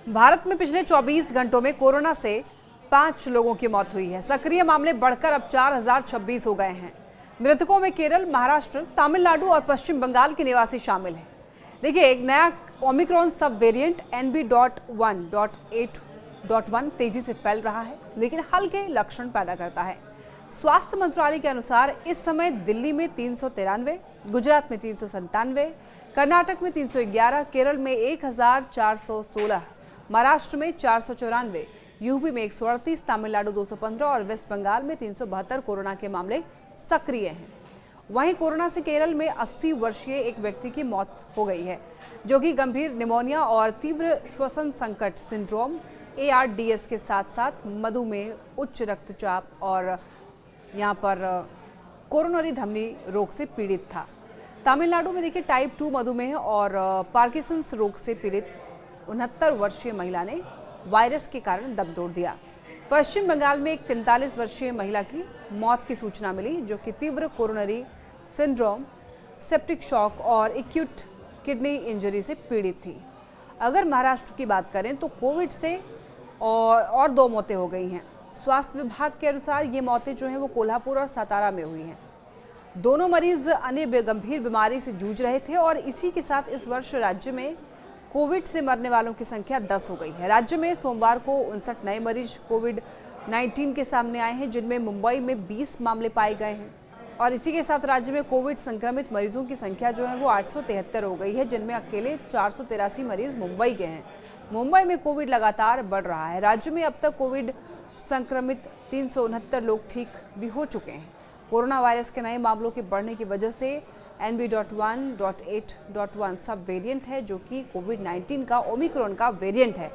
भारत में पिछले 24 घंटों में कोरोना से 5 लोगों की मौत हुई है। सक्रिय मामले बढ़कर अब 4026 हो गए हैं। मृतकों में केरल, महाराष्ट्र, तमिलनाडु और पश्चिम बंगाल के निवासी शामिल हैं। देखिए, एक नया ओमिक्रॉन सब वेरिएंट NB.1.8.1 तेजी से फैल रहा है, लेकिन हल्के लक्षण पैदा करता है। स्वास्थ्य मंत्रालय के अनुसार इस समय दिल्ली में 393, गुजरात में 397, कर्नाटक में 311, केरल में 1416, महाराष्ट्र में 494, यूपी में 138, तमिलनाडु 215 और वेस्ट बंगाल में 372 कोरोना के मामले सक्रिय हैं। वहीं कोरोना से केरल में 80 वर्षीय एक व्यक्ति की मौत हो गई है, जो कि गंभीर निमोनिया और तीव्र श्वसन संकट सिंड्रोम ARDS के साथ साथ मधुमेह, उच्च रक्तचाप और यहाँ पर कोरोनरी धमनी रोग से पीड़ित था। तमिलनाडु में देखिए, टाइप 2 मधुमेह और पार्किंसंस रोग से पीड़ित 69 वर्षीय महिला ने वायरस के कारण दम तोड़ दिया। पश्चिम बंगाल में एक 43 वर्षीय महिला की मौत की सूचना मिली, जो कि तीव्र कोरोनरी सिंड्रोम, सेप्टिक शॉक और एक्यूट किडनी इंजरी से पीड़ित थी। अगर महाराष्ट्र की बात करें तो कोविड से और 2 मौतें हो गई हैं। स्वास्थ्य विभाग के अनुसार ये मौतें जो हैं वो कोल्हापुर और सातारा में हुई हैं। दोनों मरीज अन्य गंभीर बीमारी से जूझ रहे थे और इसी के साथ इस वर्ष राज्य में कोविड से मरने वालों की संख्या 10 हो गई है। राज्य में सोमवार को 59 नए मरीज कोविड-19 के सामने आए हैं, जिनमें मुंबई में 20 मामले पाए गए हैं और इसी के साथ राज्य में कोविड संक्रमित मरीजों की संख्या जो है वो 873 हो गई है, जिनमें अकेले 483 मरीज मुंबई के हैं। मुंबई में कोविड लगातार बढ़ रहा है। राज्य में अब तक कोविड संक्रमित 369 लोग ठीक भी हो चुके हैं। कोरोना वायरस के नए मामलों के बढ़ने की वजह से NB.1.8.1 सब वेरिएंट है, जो कि कोविड-19 का ओमिक्रॉन का वेरिएंट है।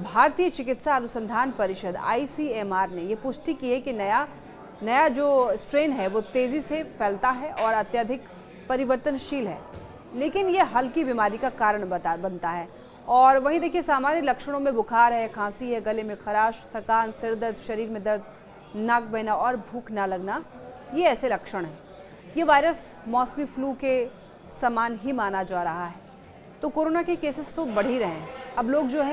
भारतीय चिकित्सा अनुसंधान परिषद ICMR ने ये पुष्टि की है कि नया जो स्ट्रेन है वो तेजी से फैलता है और अत्यधिक परिवर्तनशील है, लेकिन ये हल्की बीमारी का कारण बनता है। और वहीं देखिए, सामान्य लक्षणों में बुखार है, खांसी है, गले में खराश, थकान, सिर दर्द, शरीर में दर्द, नाक बहना और भूख ना लगना, ये ऐसे लक्षण हैं। ये वायरस मौसमी फ्लू के समान ही माना जा रहा है। तो कोरोना के केसेस तो बढ़ ही रहे हैं। अब लोग जो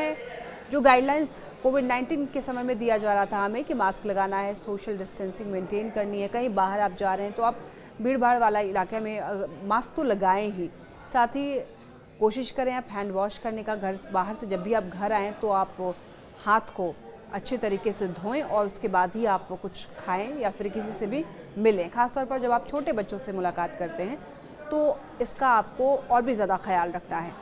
गाइडलाइंस कोविड-19 के समय में दिया जा रहा था हमें कि मास्क लगाना है, सोशल डिस्टेंसिंग मेंटेन करनी है, कहीं बाहर आप जा रहे हैं तो आप भीड़ भाड़ वाला इलाके में मास्क तो लगाएं ही, साथ ही कोशिश करें आप हैंड वॉश करने का। घर बाहर से जब भी आप घर आएँ तो आप हाथ को अच्छे तरीके से धोएं और उसके बाद ही आप कुछ खाएं या फिर किसी से भी मिलें। खासतौर पर जब आप छोटे बच्चों से मुलाकात करते हैं तो इसका आपको और भी ज़्यादा ख्याल रखना है।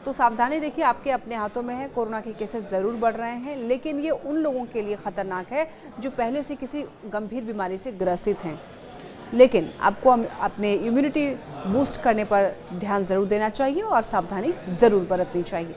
तो सावधानी देखिए, आपके अपने हाथों में है। कोरोना के केसेस ज़रूर बढ़ रहे हैं, लेकिन ये उन लोगों के लिए ख़तरनाक है जो पहले से किसी गंभीर बीमारी से ग्रसित हैं। लेकिन आपको अपने इम्यूनिटी बूस्ट करने पर ध्यान ज़रूर देना चाहिए और सावधानी ज़रूर बरतनी चाहिए।